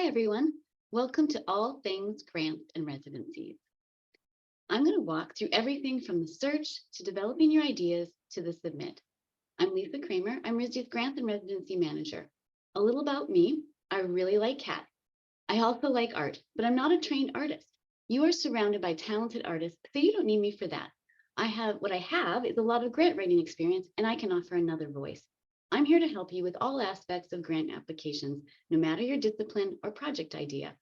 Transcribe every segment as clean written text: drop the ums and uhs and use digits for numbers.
Hi, everyone. Welcome to All Things Grants and Residencies. I'm going to walk through everything from the search to developing your ideas to the submit. I'm Lisa Kramer. I'm RISD's Grants and Residency Manager. A little about me. I really like cats. I also like art, but I'm not a trained artist. You are surrounded by talented artists, so you don't need me for that. What I have is a lot of grant writing experience, and I can offer another voice. I'm here to help you with all aspects of grant applications, no matter your discipline or project idea.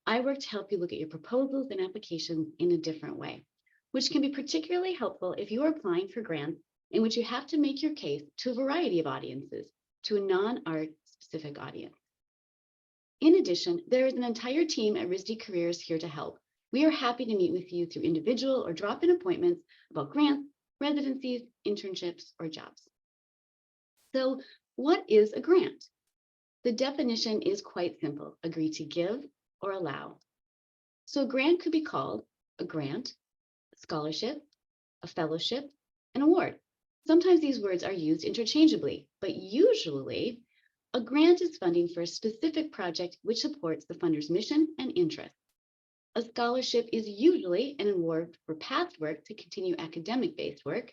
I work to help you look at your proposals and applications in a different way, which can be particularly helpful if you are applying for grants in which you have to make your case to a variety of audiences, to a non-art specific audience. In addition, there is an entire team at RISD Careers here to help. We are happy to meet with you through individual or drop-in appointments about grants, residencies, internships, or jobs. So what is a grant? The definition is quite simple: agree to give or allow. So a grant could be called a grant, a scholarship, a fellowship, an award. Sometimes these words are used interchangeably, but usually a grant is funding for a specific project which supports the funder's mission and interest. A scholarship is usually an award for past work to continue academic-based work.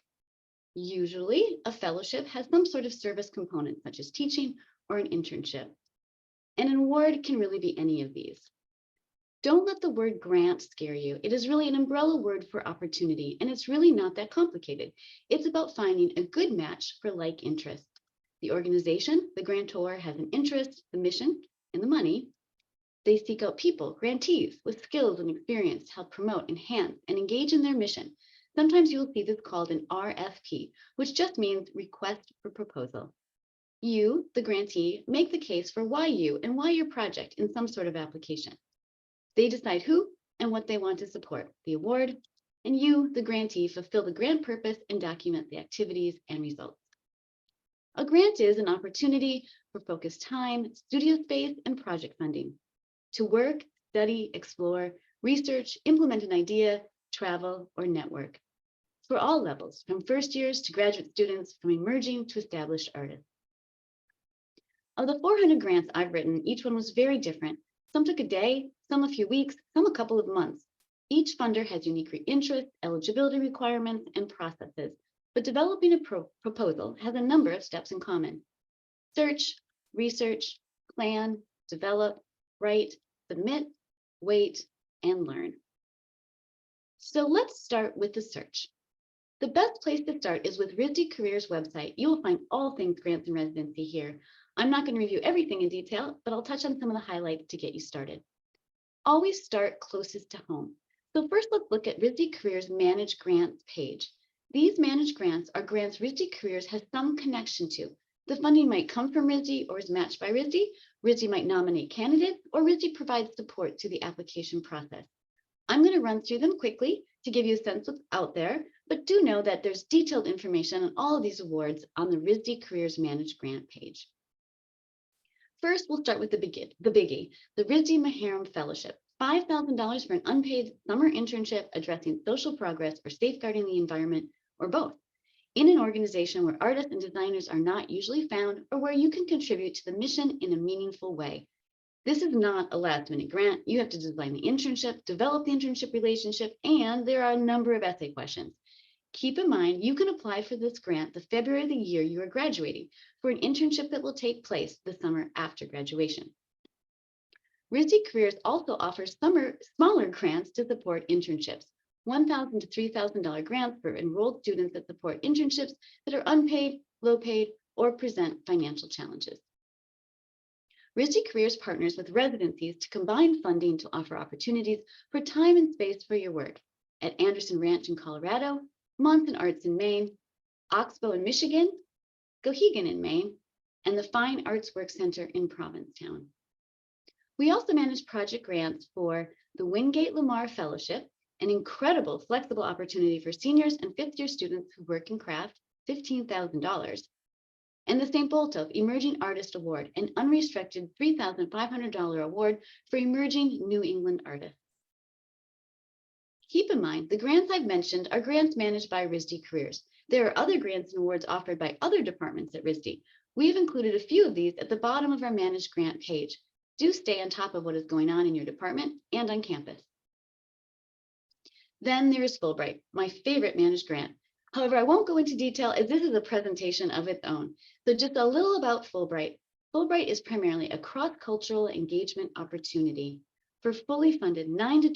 Usually, a fellowship has some sort of service component, such as teaching or an internship. And an award can really be any of these. Don't let the word grant scare you. It is really an umbrella word for opportunity, and it's really not that complicated. It's about finding a good match for like interests. The organization, the grantor, has an interest, the mission, and the money. They seek out people, grantees, with skills and experience to help promote, enhance, and engage in their mission. Sometimes you will see this called an RFP, which just means request for proposal. You, the grantee, make the case for why you and why your project in some sort of application. They decide who and what they want to support, the award, and you, the grantee, fulfill the grant purpose and document the activities and results. A grant is an opportunity for focused time, studio space, and project funding to work, study, explore, research, implement an idea, travel, or network. For all levels, from first years to graduate students, from emerging to established artists. Of the 400 grants I've written, each one was very different. Some took a day, some a few weeks, some a couple of months. Each funder has unique interests, eligibility requirements, and processes, but developing a proposal has a number of steps in common. Search, research, plan, develop, write, submit, wait, and learn. So let's start with the search. The best place to start is with RISD Careers website. You will find all things grants and residency here. I'm not going to review everything in detail, but I'll touch on some of the highlights to get you started. Always start closest to home. So first, let's look at RISD Careers Managed Grants page. These managed grants are grants RISD Careers has some connection to. The funding might come from RISD or is matched by RISD. RISD might nominate candidates, or RISD provides support to the application process. I'm going to run through them quickly to give you a sense of what's out there, but do know that there's detailed information on all of these awards on the RISD Careers Managed Grant page. First, we'll start with the biggie, the RISD Maharam Fellowship, $5,000 for an unpaid summer internship addressing social progress or safeguarding the environment, or both, in an organization where artists and designers are not usually found, or where you can contribute to the mission in a meaningful way. This is not a last-minute grant. You have to design the internship, develop the internship relationship, and there are a number of essay questions. Keep in mind, you can apply for this grant the February of the year you are graduating for an internship that will take place the summer after graduation. RISD Careers also offers smaller grants to support internships, $1,000 to $3,000 grants for enrolled students that support internships that are unpaid, low paid, or present financial challenges. RISD Careers partners with Residencies to combine funding to offer opportunities for time and space for your work at Anderson Ranch in Colorado, Monson Arts in Maine, Oxbow in Michigan, Gohegan in Maine, and the Fine Arts Work Center in Provincetown. We also manage project grants for the Wingate Lamar Fellowship, an incredible flexible opportunity for seniors and fifth-year students who work in craft, $15,000, and the St. Boltov Emerging Artist Award, an unrestricted $3,500 award for emerging New England artists. Keep in mind, the grants I've mentioned are grants managed by RISD Careers. There are other grants and awards offered by other departments at RISD. We have included a few of these at the bottom of our managed grant page. Do stay on top of what is going on in your department and on campus. Then there is Fulbright, my favorite managed grant. However, I won't go into detail as this is a presentation of its own. So just a little about Fulbright. Fulbright is primarily a cross-cultural engagement opportunity for fully funded 9 to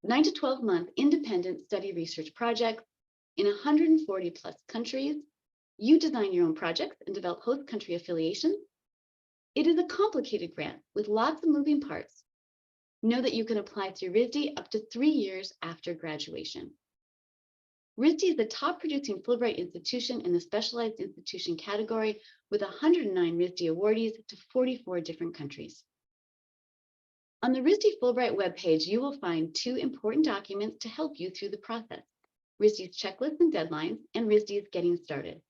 12-month independent study research projects in 140 plus countries. You design your own projects and develop host country affiliations. It is a complicated grant with lots of moving parts. Know that you can apply through RISD up to 3 years after graduation. RISD is the top producing Fulbright institution in the specialized institution category with 109 RISD awardees to 44 different countries. On the RISD Fulbright webpage, you will find 2 important documents to help you through the process: RISD's checklist and deadlines, and RISD's Getting Started.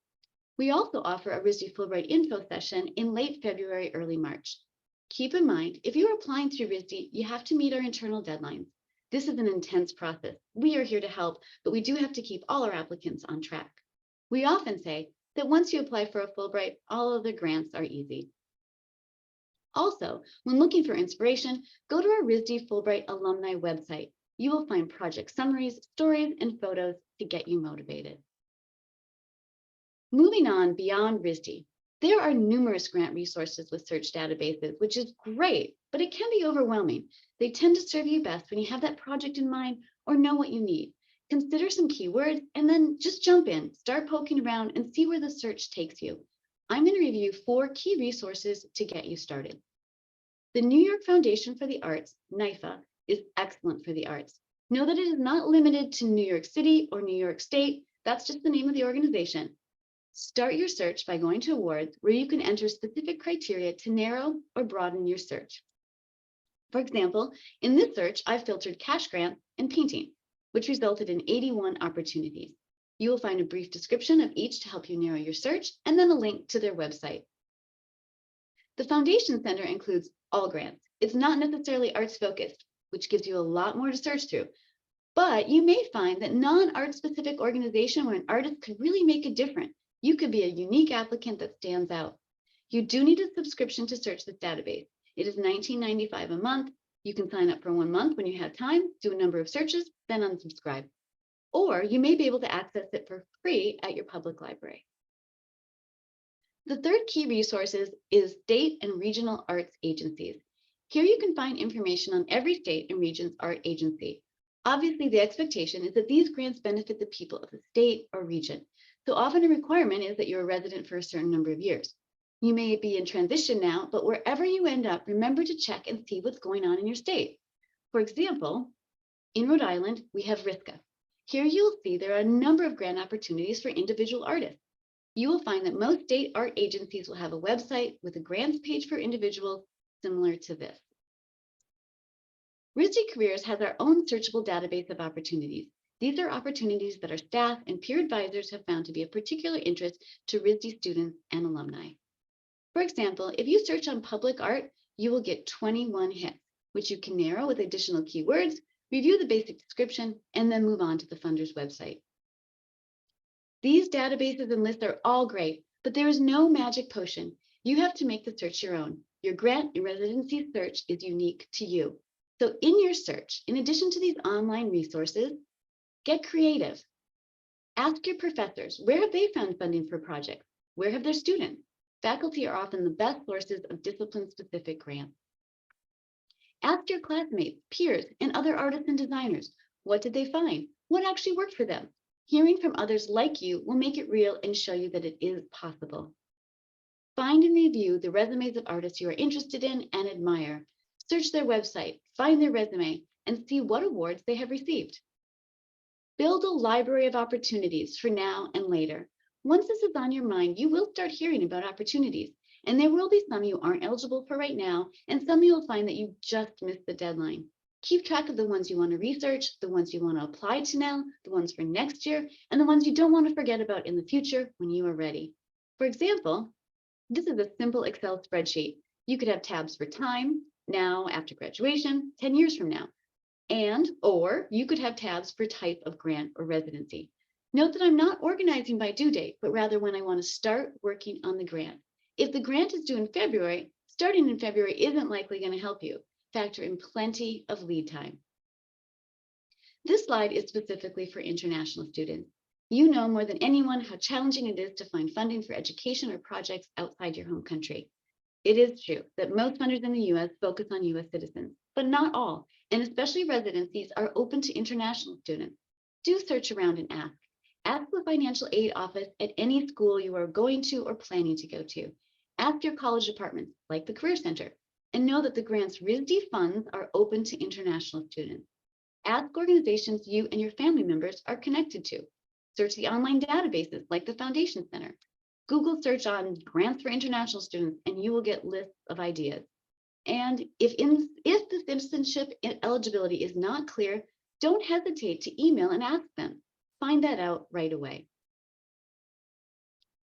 We also offer a RISD Fulbright info session in late February, early March. Keep in mind, if you are applying through RISD, you have to meet our internal deadlines. This is an intense process. We are here to help, but we do have to keep all our applicants on track. We often say that once you apply for a Fulbright, all of the grants are easy. Also, when looking for inspiration, go to our RISD Fulbright alumni website. You will find project summaries, stories, and photos to get you motivated. Moving on beyond RISD, there are numerous grant resources with search databases, which is great, but it can be overwhelming. They tend to serve you best when you have that project in mind or know what you need. Consider some keywords and then just jump in, start poking around and see where the search takes you. I'm going to review 4 key resources to get you started. The New York Foundation for the Arts, NYFA, is excellent for the arts. Know that it is not limited to New York City or New York State. That's just the name of the organization. Start your search by going to awards where you can enter specific criteria to narrow or broaden your search. For example, in this search, I filtered cash grants and painting, which resulted in 81 opportunities. You will find a brief description of each to help you narrow your search and then a link to their website. The Foundation Center includes all grants. It's not necessarily arts focused, which gives you a lot more to search through. But you may find that non-art specific organization where an artist could really make a difference. You could be a unique applicant that stands out. You do need a subscription to search this database. It is $19.95 a month. You can sign up for 1 month when you have time, do a number of searches, then unsubscribe. Or you may be able to access it for free at your public library. The third key resource is state and regional arts agencies. Here you can find information on every state and region's art agency. Obviously, the expectation is that these grants benefit the people of the state or region. So often a requirement is that you're a resident for a certain number of years. You may be in transition now, but wherever you end up, remember to check and see what's going on in your state. For example, in Rhode Island, we have RISCA. Here you'll see there are a number of grant opportunities for individual artists. You will find that most state art agencies will have a website with a grants page for individuals similar to this. RISD Careers has our own searchable database of opportunities. These are opportunities that our staff and peer advisors have found to be of particular interest to RISD students and alumni. For example, if you search on public art, you will get 21 hits, which you can narrow with additional keywords, review the basic description, and then move on to the funder's website. These databases and lists are all great, but there is no magic potion. You have to make the search your own. Your grant and residency search is unique to you. So in your search, in addition to these online resources, get creative. Ask your professors, where have they found funding for projects? Where have their students? Faculty are often the best sources of discipline-specific grants. Ask your classmates, peers, and other artists and designers, what did they find? What actually worked for them? Hearing from others like you will make it real and show you that it is possible. Find and review the resumes of artists you are interested in and admire. Search their website, find their resume, and see what awards they have received. Build a library of opportunities for now and later. Once this is on your mind, you will start hearing about opportunities, and there will be some you aren't eligible for right now, and some you will find that you just missed the deadline. Keep track of the ones you want to research, the ones you want to apply to now, the ones for next year, and the ones you don't want to forget about in the future when you are ready. For example, this is a simple Excel spreadsheet. You could have tabs for time, now, after graduation, 10 years from now, or you could have tabs for type of grant or residency. Note that I'm not organizing by due date, but rather when I want to start working on the grant. If the grant is due in February, Starting in February isn't likely going to help you. Factor in plenty of lead time. This slide is specifically for international students. You know more than anyone how challenging it is to find funding for education or projects outside your home country. It is true that most funders in the US focus on US citizens, but not all, and especially residencies are open to international students. Do search around and ask. Ask the financial aid office at any school you are going to or planning to go to. Ask your college departments, like the Career Center, and know that the grant's RISD funds are open to international students. Ask organizations you and your family members are connected to. Search the online databases like the Foundation Center. Google search on grants for international students and you will get lists of ideas. And if the citizenship eligibility is not clear, don't hesitate to email and ask them. Find that out right away.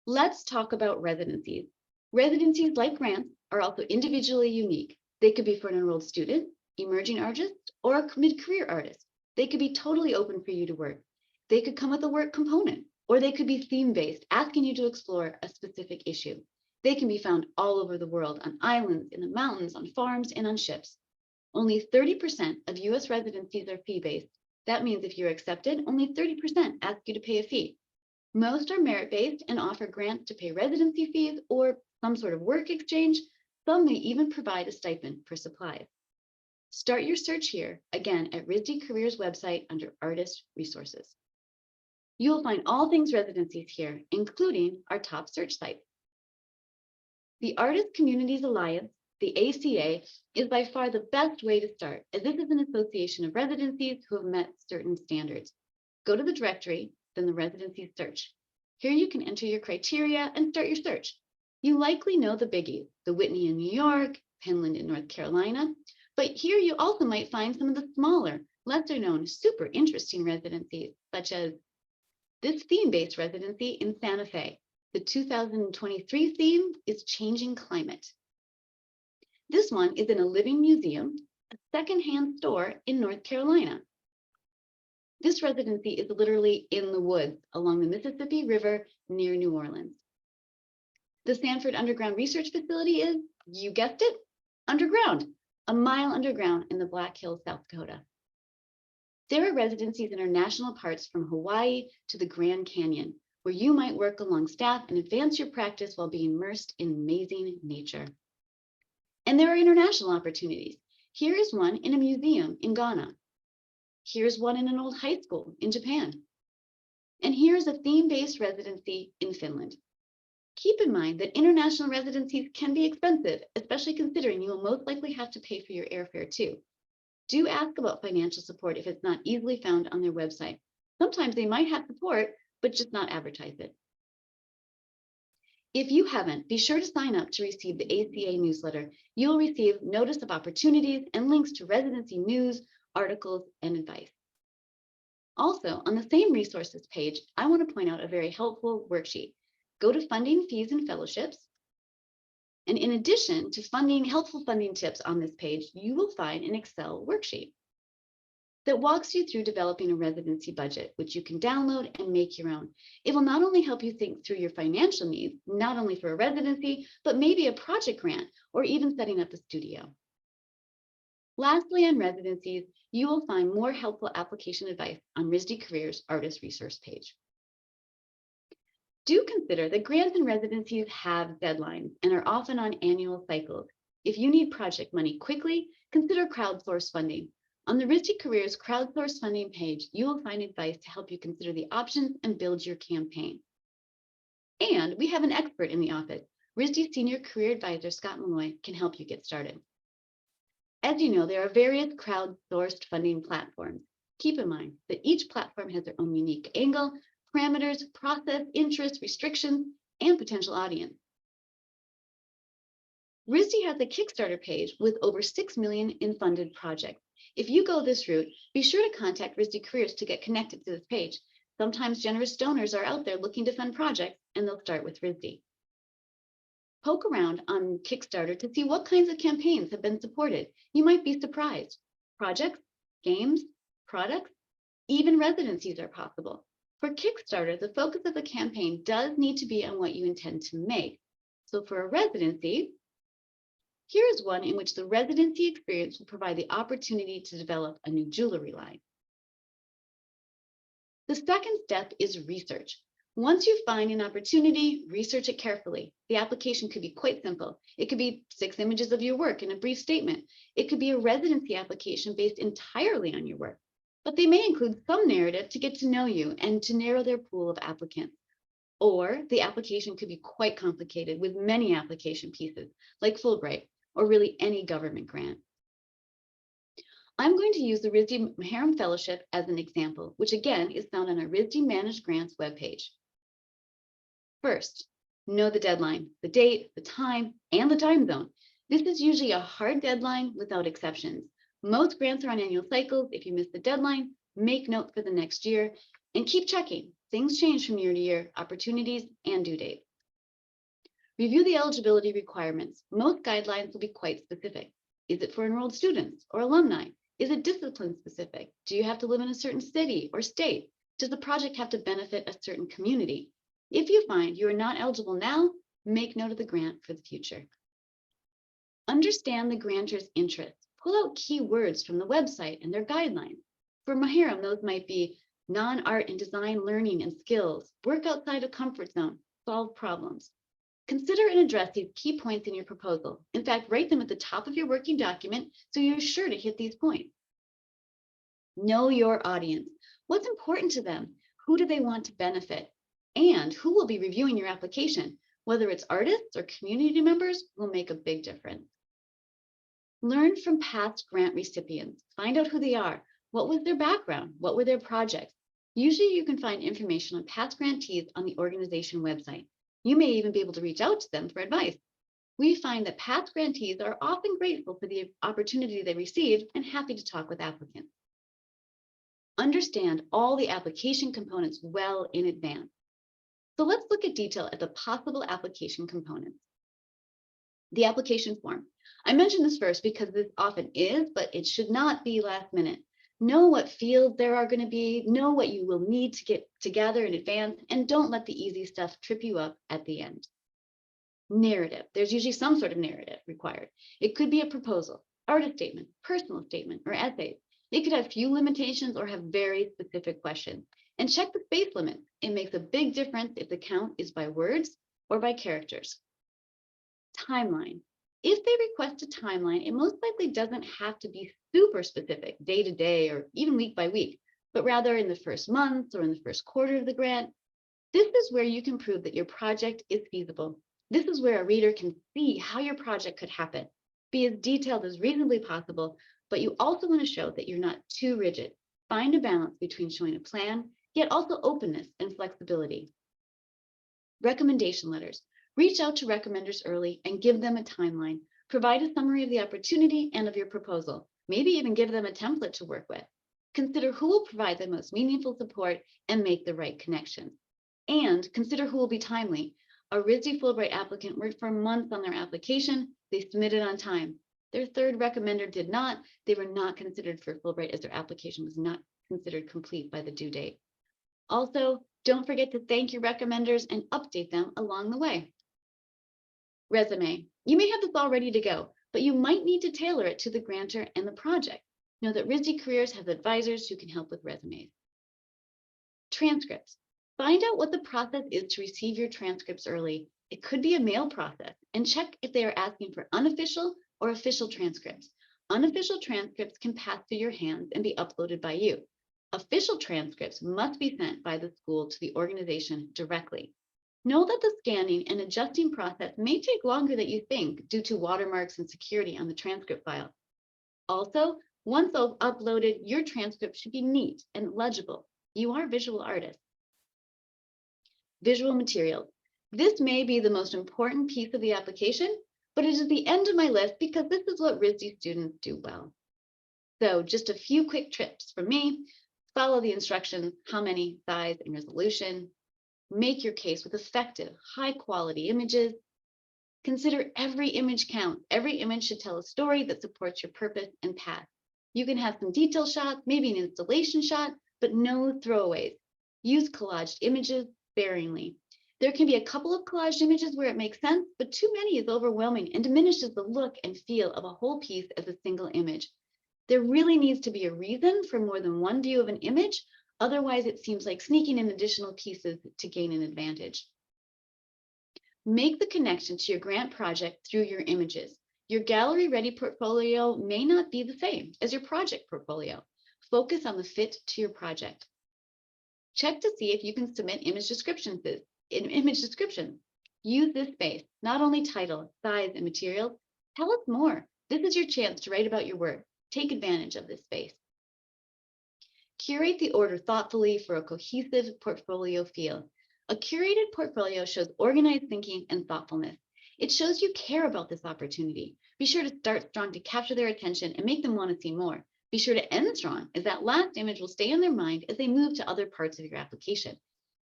Let's talk about residencies. Residencies, like grants, are also individually unique. They could be for an enrolled student, emerging artist, or a mid-career artist. They could be totally open for you to work. They could come with a work component, or they could be theme-based, asking you to explore a specific issue. They can be found all over the world, on islands, in the mountains, on farms, and on ships. Only 30% of US residencies are fee-based. That means if you're accepted, only 30% ask you to pay a fee. Most are merit-based and offer grants to pay residency fees or some sort of work exchange. Some may even provide a stipend for supplies. Start your search here, again, at RISD Careers website under Artist Resources. You will find all things residencies here, including our top search sites. The Artist Communities Alliance, the ACA, is by far the best way to start, as this is an association of residencies who have met certain standards. Go to the directory, then the residency search. Here you can enter your criteria and start your search. You likely know the biggies, the Whitney in New York, Penland in North Carolina, but here you also might find some of the smaller, lesser known, super interesting residencies, such as this theme-based residency in Santa Fe. The 2023 theme is Changing Climate. This one is in a living museum, a secondhand store in North Carolina. This residency is literally in the woods along the Mississippi River near New Orleans. The Sanford Underground Research Facility is, you guessed it, underground, a mile underground in the Black Hills, South Dakota. There are residencies in our national parks from Hawaii to the Grand Canyon, where you might work along staff and advance your practice while being immersed in amazing nature. And there are international opportunities. Here is one in a museum in Ghana. Here's one in an old high school in Japan. And here's a theme-based residency in Finland. Keep in mind that international residencies can be expensive, especially considering you will most likely have to pay for your airfare too. Do ask about financial support if it's not easily found on their website. Sometimes they might have support, but just not advertise it. If you haven't, be sure to sign up to receive the ACA newsletter. You'll receive notice of opportunities and links to residency news, articles, and advice. Also, on the same resources page, I want to point out a very helpful worksheet. Go to Funding, Fees, and Fellowships. And in addition to helpful funding tips on this page, you will find an Excel worksheet that walks you through developing a residency budget, which you can download and make your own. It will not only help you think through your financial needs, not only for a residency, but maybe a project grant or even setting up a studio. Lastly, on residencies, you will find more helpful application advice on RISD Careers Artist Resource page. Do consider that grants and residencies have deadlines and are often on annual cycles. If you need project money quickly, consider crowdsourced funding. On the RISD Careers crowdsourced funding page, you will find advice to help you consider the options and build your campaign. And we have an expert in the office. RISD Senior Career Advisor Scott Malloy can help you get started. As you know, there are various crowdsourced funding platforms. Keep in mind that each platform has their own unique angle, parameters, process, interest, restrictions, and potential audience. RISD has a Kickstarter page with over 6 million in funded projects. If you go this route, be sure to contact RISD Careers to get connected to this page. Sometimes generous donors are out there looking to fund projects, and they'll start with RISD. Poke around on Kickstarter to see what kinds of campaigns have been supported. You might be surprised. Projects, games, products, even residencies are possible. For Kickstarter, the focus of the campaign does need to be on what you intend to make. So for a residency, Here is one in which the residency experience will provide the opportunity to develop a new jewelry line. The second step is research. Once you find an opportunity, research it carefully. The application could be quite simple. It could be 6 images of your work in a brief statement. It could be a residency application based entirely on your work, but they may include some narrative to get to know you and to narrow their pool of applicants. Or the application could be quite complicated with many application pieces, like Fulbright or really any government grant. I'm going to use the RISD Maharam Fellowship as an example, which again is found on our RISD Managed Grants webpage. First, know the deadline, the date, the time, and the time zone. This is usually a hard deadline without exceptions. Most grants are on annual cycles. If you miss the deadline, make note for the next year and keep checking. Things change from year to year, opportunities and due dates. Review the eligibility requirements. Most guidelines will be quite specific. Is it for enrolled students or alumni? Is it discipline specific? Do you have to live in a certain city or state? Does the project have to benefit a certain community? If you find you are not eligible now, make note of the grant for the future. Understand the grantor's interests. Pull out key words from the website and their guidelines. For Maharam, those might be non-art and design learning and skills, work outside a comfort zone, solve problems. Consider and address these key points in your proposal. In fact, write them at the top of your working document so you're sure to hit these points. Know your audience. What's important to them? Who do they want to benefit? And who will be reviewing your application? Whether it's artists or community members will make a big difference. Learn from past grant recipients. Find out who they are. What was their background? What were their projects? Usually you can find information on past grantees on the organization website. You may even be able to reach out to them for advice. We find that past grantees are often grateful for the opportunity they received and happy to talk with applicants. Understand all the application components well in advance. So let's look at detail at the possible application components. The application form. I mentioned this first because this often is, but it should not be last minute. Know what fields there are going to be, know what you will need to get together in advance, and don't let the easy stuff trip you up at the end. Narrative. There's usually some sort of narrative required. It could be a proposal, artist statement, personal statement, or essays. It could have few limitations or have very specific questions. And check the space limit. It makes a big difference if the count is by words or by characters. Timeline. If they request a timeline, it most likely doesn't have to be super specific, day to day or even week by week, but rather in the first month or in the first quarter of the grant. This is where you can prove that your project is feasible. This is where a reader can see how your project could happen. Be as detailed as reasonably possible, but you also want to show that you're not too rigid. Find a balance between showing a plan, yet also openness and flexibility. Recommendation letters. Reach out to recommenders early and give them a timeline. Provide a summary of the opportunity and of your proposal. Maybe even give them a template to work with. Consider who will provide the most meaningful support and make the right connections. And consider who will be timely. A RISD Fulbright applicant worked for months on their application. They submitted on time. Their third recommender did not. They were not considered for Fulbright as their application was not considered complete by the due date. Also, don't forget to thank your recommenders and update them along the way. Resume. You may have this all ready to go, but you might need to tailor it to the grantor and the project. Know that RISD Careers has advisors who can help with resumes. Transcripts. Find out what the process is to receive your transcripts early. It could be a mail process, and check if they are asking for unofficial or official transcripts. Unofficial transcripts can pass through your hands and be uploaded by you. Official transcripts must be sent by the school to the organization directly. Know that the scanning and adjusting process may take longer than you think due to watermarks and security on the transcript file. Also, once uploaded, your transcript should be neat and legible. You are visual artists. Visual materials. This may be the most important piece of the application, but it is the end of my list because this is what RISD students do well. So just a few quick tips from me. Follow the instructions, how many, size, and resolution. Make your case with effective, high quality images. Consider every image count. Every image should tell a story that supports your purpose and path. You can have some detail shots, maybe an installation shot, but no throwaways. Use collaged images sparingly. There can be a couple of collaged images where it makes sense, but too many is overwhelming and diminishes the look and feel of a whole piece as a single image. There really needs to be a reason for more than one view of an image. Otherwise, it seems like sneaking in additional pieces to gain an advantage. Make the connection to your grant project through your images. Your gallery-ready portfolio may not be the same as your project portfolio. Focus on the fit to your project. Check to see if you can submit image descriptions. Use this space, not only title, size, and materials. Tell us more. This is your chance to write about your work. Take advantage of this space. Curate the order thoughtfully for a cohesive portfolio feel. A curated portfolio shows organized thinking and thoughtfulness. It shows you care about this opportunity. Be sure to start strong to capture their attention and make them want to see more. Be sure to end strong, as that last image will stay in their mind as they move to other parts of your application.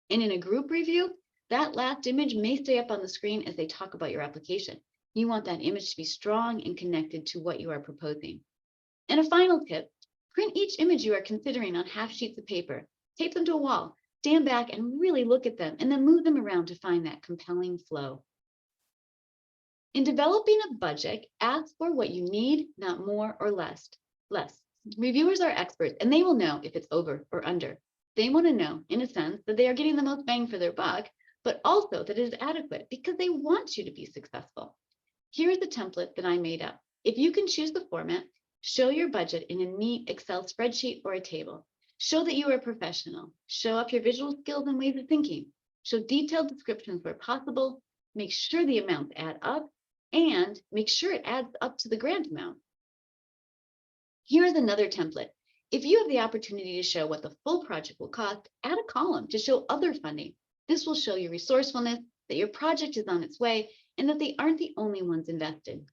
And in a group review, that last image may stay up on the screen as they talk about your application. You want that image to be strong and connected to what you are proposing. And a final tip, print each image you are considering on half sheets of paper. Tape them to a wall, stand back and really look at them, and then move them around to find that compelling flow. In developing a budget, ask for what you need, not more or less. Reviewers are experts, and they will know if it's over or under. They want to know, in a sense, that they are getting the most bang for their buck, but also that it is adequate because they want you to be successful. Here's the template that I made up. If you can choose the format, show your budget in a neat Excel spreadsheet or a table. Show that you are a professional. Show up your visual skills and ways of thinking. Show detailed descriptions where possible. Make sure the amounts add up, and make sure it adds up to the grant amount. Here is another template. If you have the opportunity to show what the full project will cost, add a column to show other funding. This will show your resourcefulness, that your project is on its way, and that they aren't the only ones invested.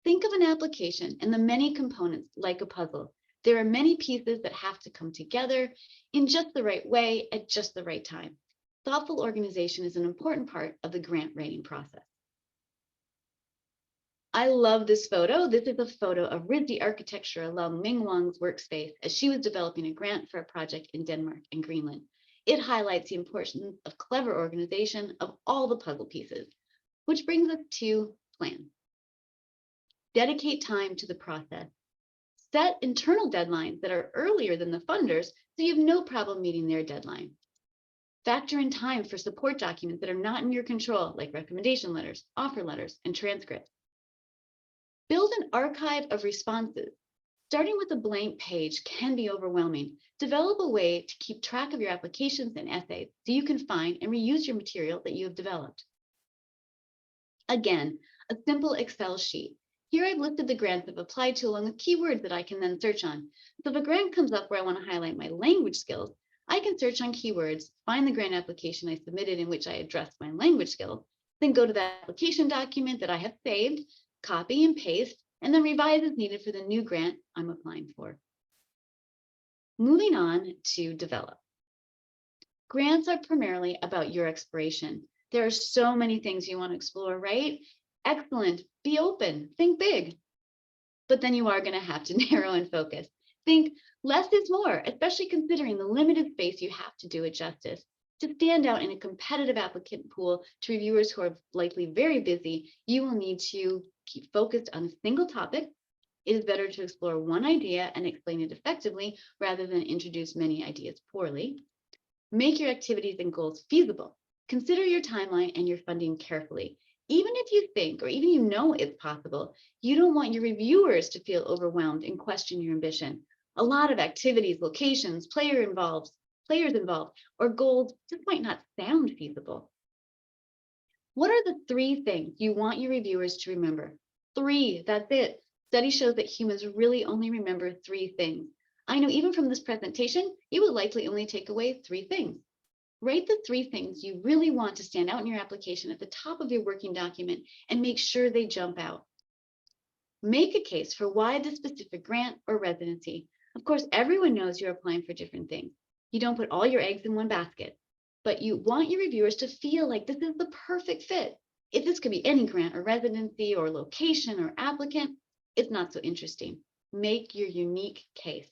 Think of an application and the many components like a puzzle. There are many pieces that have to come together in just the right way at just the right time. Thoughtful organization is an important part of the grant writing process. I love this photo. This is a photo of RISD architecture alum Ming Wang's workspace as she was developing a grant for a project in Denmark and Greenland. It highlights the importance of clever organization of all the puzzle pieces, which brings us to plan. Dedicate time to the process. Set internal deadlines that are earlier than the funders so you have no problem meeting their deadline. Factor in time for support documents that are not in your control, like recommendation letters, offer letters, and transcripts. Build an archive of responses. Starting with a blank page can be overwhelming. Develop a way to keep track of your applications and essays so you can find and reuse your material that you have developed. Again, a simple Excel sheet. Here I've listed the grants I've applied to along with keywords that I can then search on. So if a grant comes up where I want to highlight my language skills, I can search on keywords, find the grant application I submitted in which I addressed my language skills, then go to that application document that I have saved, copy and paste, and then revise as needed for the new grant I'm applying for. Moving on to develop. Grants are primarily about your exploration. There are so many things you want to explore, right? Excellent. Be open. Think big. But then you are going to have to narrow and focus. Think less is more, especially considering the limited space you have to do it justice. To stand out in a competitive applicant pool to reviewers who are likely very busy, you will need to keep focused on a single topic. It is better to explore one idea and explain it effectively rather than introduce many ideas poorly. Make your activities and goals feasible. Consider your timeline and your funding carefully. Even if you think or even you know it's possible, you don't want your reviewers to feel overwhelmed and question your ambition. A lot of activities, locations, players involved, or goals just might not sound feasible. What are the 3 things you want your reviewers to remember? 3, that's it. Study shows that humans really only remember 3 things. I know even from this presentation, you will likely only take away 3 things. Write the 3 things you really want to stand out in your application at the top of your working document and make sure they jump out. Make a case for why the specific grant or residency. Of course, everyone knows you're applying for different things. You don't put all your eggs in one basket, but you want your reviewers to feel like this is the perfect fit. If this could be any grant or residency or location or applicant, it's not so interesting. Make your unique case.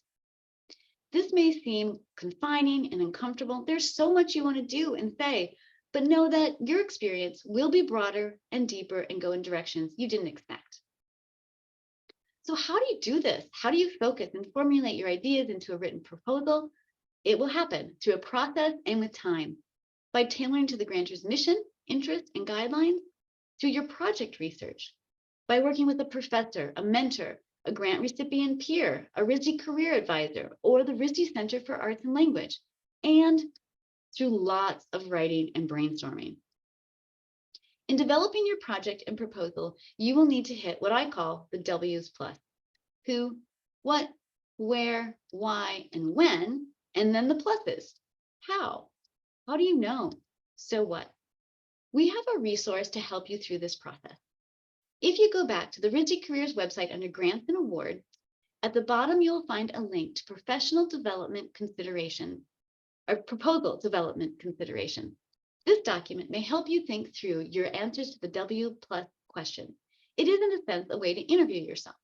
This may seem confining and uncomfortable. There's so much you want to do and say, but know that your experience will be broader and deeper and go in directions you didn't expect. So how do you do this? How do you focus and formulate your ideas into a written proposal? It will happen through a process and with time, by tailoring to the grantor's mission, interests, and guidelines, through your project research, by working with a professor, a mentor, a grant recipient peer, a RISD career advisor, or the RISD Center for Arts and Language, and through lots of writing and brainstorming. In developing your project and proposal, you will need to hit what I call the W's plus: who, what, where, why, and when, and then the pluses. How? How do you know? So what? We have a resource to help you through this process. If you go back to the RISD Careers website under Grants and Awards, at the bottom you'll find a link to professional development consideration, or proposal development consideration. This document may help you think through your answers to the W plus questions. It is, in a sense, a way to interview yourself.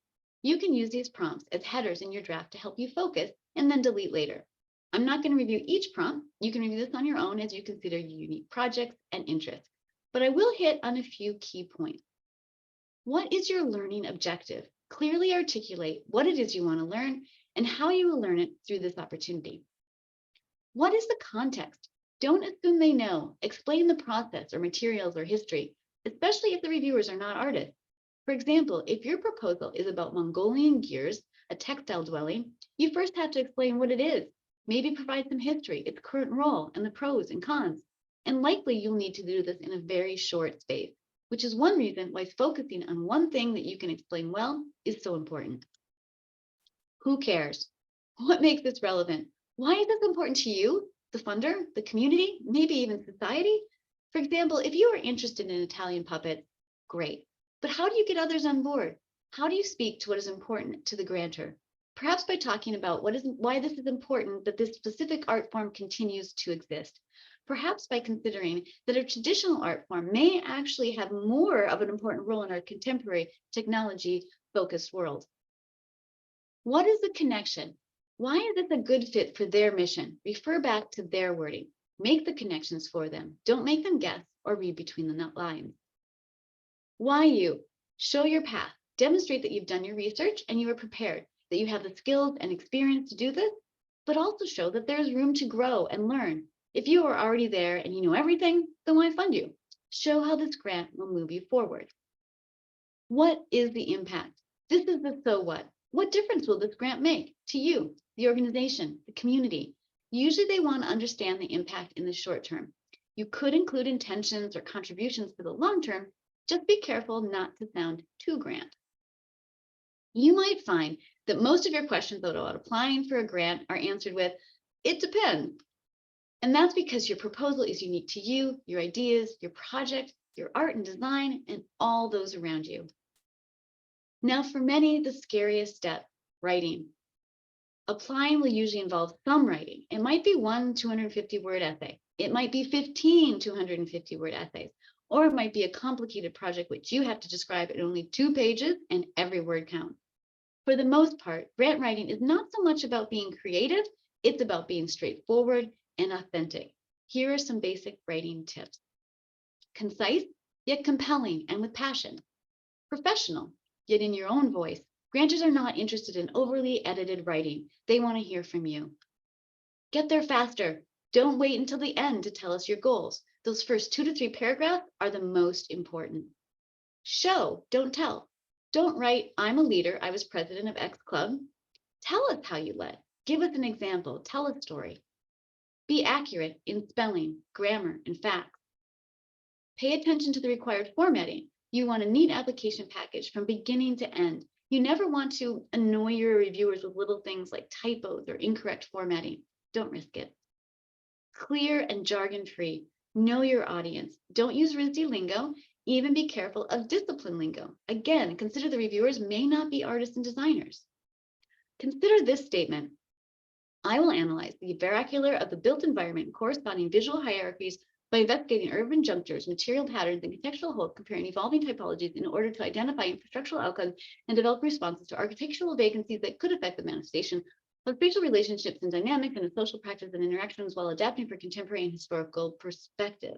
You can use these prompts as headers in your draft to help you focus and then delete later. I'm not going to review each prompt. You can review this on your own as you consider your unique projects and interests, but I will hit on a few key points. What is your learning objective? Clearly articulate what it is you want to learn and how you will learn it through this opportunity. What is the context? Don't assume they know. Explain the process or materials or history, especially if the reviewers are not artists. For example, if your proposal is about Mongolian gears, a textile dwelling, you first have to explain what it is, maybe provide some history, its current role, and the pros and cons. And likely you'll need to do this in a very short space, which is one reason why focusing on one thing that you can explain well is so important. Who cares? What makes this relevant? Why is this important to you, the funder, the community, maybe even society? For example, if you are interested in Italian puppets, great. But how do you get others on board? How do you speak to what is important to the grantor? Perhaps by talking about why this is important that this specific art form continues to exist. Perhaps by considering that a traditional art form may actually have more of an important role in our contemporary technology-focused world. What is the connection? Why is this a good fit for their mission? Refer back to their wording. Make the connections for them. Don't make them guess or read between the lines. Why you? Show your path. Demonstrate that you've done your research and you are prepared, that you have the skills and experience to do this, but also show that there's room to grow and learn. If you are already there and you know everything, then why fund you? Show how this grant will move you forward. What is the impact? This is the so what. What difference will this grant make to you, the organization, the community? Usually they want to understand the impact in the short term. You could include intentions or contributions for the long term. Just be careful not to sound too grand. You might find that most of your questions about applying for a grant are answered with, it depends. And that's because your proposal is unique to you, your ideas, your project, your art and design, and all those around you. Now, for many, the scariest step, writing. Applying will usually involve some writing. It might be one 250-word essay. It might be 15 250-word essays. Or it might be a complicated project which you have to describe in only 2 pages and every word counts. For the most part, grant writing is not so much about being creative, it's about being straightforward and authentic. Here are some basic writing tips. Concise, yet compelling and with passion. Professional, yet in your own voice. Grantors are not interested in overly edited writing. They want to hear from you. Get there faster. Don't wait until the end to tell us your goals. Those first 2 to 3 paragraphs are the most important. Show, don't tell. Don't write, I'm a leader, I was president of X club. Tell us how you led. Give us an example. Tell a story. Be accurate in spelling, grammar, and facts. Pay attention to the required formatting. You want a neat application package from beginning to end. You never want to annoy your reviewers with little things like typos or incorrect formatting. Don't risk it. Clear and jargon-free. Know your audience. Don't use RISD lingo. Even be careful of discipline lingo. Again, consider the reviewers may not be artists and designers. Consider this statement. I will analyze the vernacular of the built environment and corresponding visual hierarchies by investigating urban junctures, material patterns, and contextual whole, comparing evolving typologies in order to identify infrastructural outcomes and develop responses to architectural vacancies that could affect the manifestation of spatial relationships and dynamics and social practice and interactions while adapting for contemporary and historical perspective.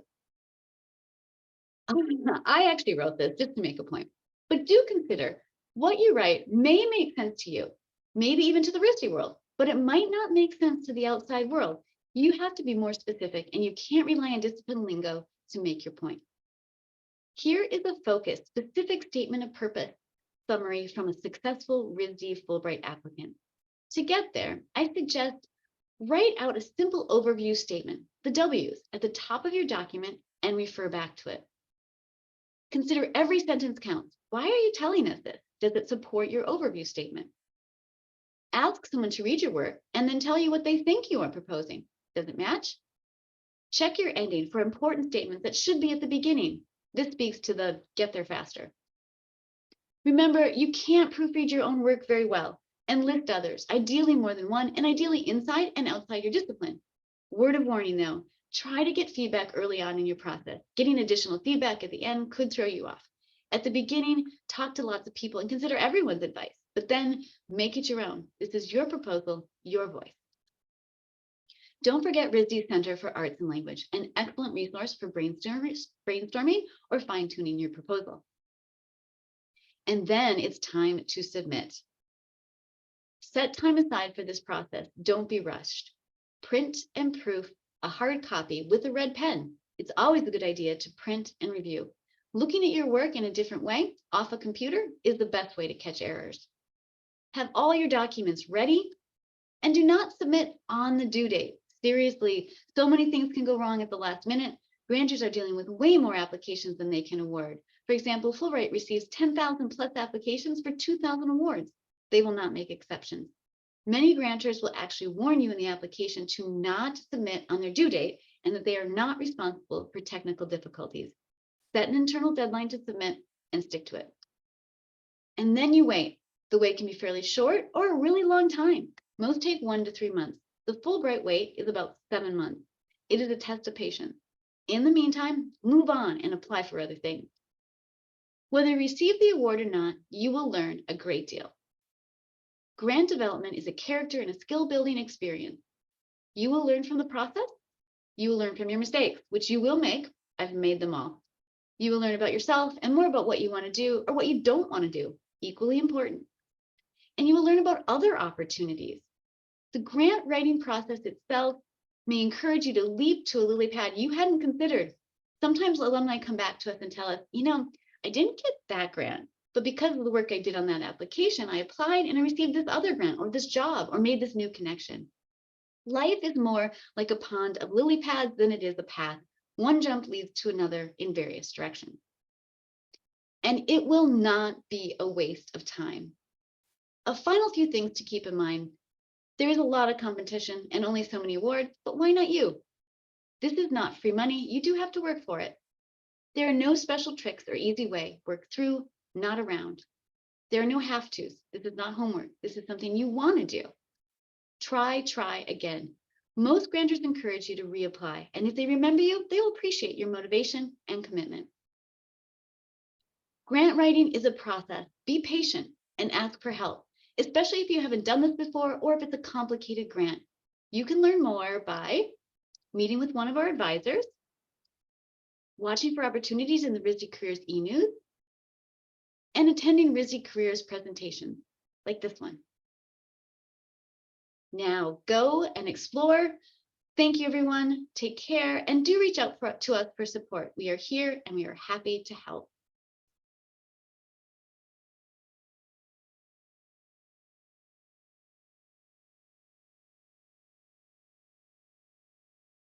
I actually wrote this just to make a point, but do consider what you write may make sense to you, maybe even to the RISD world, but it might not make sense to the outside world. You have to be more specific and you can't rely on discipline lingo to make your point. Here is a focused, specific statement of purpose summary from a successful RISD Fulbright applicant. To get there, I suggest write out a simple overview statement, the W's, at the top of your document and refer back to it. Consider every sentence counts. Why are you telling us this? Does it support your overview statement? Ask someone to read your work and then tell you what they think you are proposing. Does it match? Check your ending for important statements that should be at the beginning. This speaks to the get there faster. Remember, you can't proofread your own work very well, and list others, ideally more than one, and ideally inside and outside your discipline. Word of warning though, try to get feedback early on in your process. Getting additional feedback at the end could throw you off. At the beginning, talk to lots of people and consider everyone's advice, but then make it your own. This is your proposal, your voice. Don't forget RISD Center for Arts and Language, an excellent resource for brainstorming or fine-tuning your proposal. And then it's time to submit. Set time aside for this process. Don't be rushed. Print and proof a hard copy with a red pen. It's always a good idea to print and review. Looking at your work in a different way off a computer is the best way to catch errors. Have all your documents ready and do not submit on the due date. Seriously, so many things can go wrong at the last minute. Grantors are dealing with way more applications than they can award. For example, Fulbright receives 10,000 plus applications for 2,000 awards. They will not make exceptions. Many grantors will actually warn you in the application to not submit on their due date and that they are not responsible for technical difficulties. Set an internal deadline to submit and stick to it. And then you wait. The wait can be fairly short or a really long time. Most take 1 to 3 months. The Fulbright wait is about 7 months. It is a test of patience. In the meantime, move on and apply for other things. Whether you receive the award or not, you will learn a great deal. Grant development is a character and a skill building experience. You will learn from the process. You will learn from your mistakes, which you will make. I've made them all. You will learn about yourself and more about what you want to do or what you don't want to do, equally important. And you will learn about other opportunities. The grant writing process itself may encourage you to leap to a lily pad you hadn't considered. Sometimes alumni come back to us and tell us, I didn't get that grant, but because of the work I did on that application, I applied and I received this other grant or this job or made this new connection. Life is more like a pond of lily pads than it is a path. One jump leads to another in various directions. And it will not be a waste of time. A final few things to keep in mind. There is a lot of competition and only so many awards, but why not you? This is not free money. You do have to work for it. There are no special tricks or easy way. Work through, not around. There are no have-tos. This is not homework. This is something you want to do. Try again. Most grantors encourage you to reapply, and if they remember you, they will appreciate your motivation and commitment. Grant writing is a process. Be patient and ask for help, especially if you haven't done this before or if it's a complicated grant. You can learn more by meeting with one of our advisors, watching for opportunities in the RISD Careers e-news, and attending RISD Careers presentations like this one. Now go and explore. Thank you, everyone. Take care and do reach out to us for support. We are here and we are happy to help.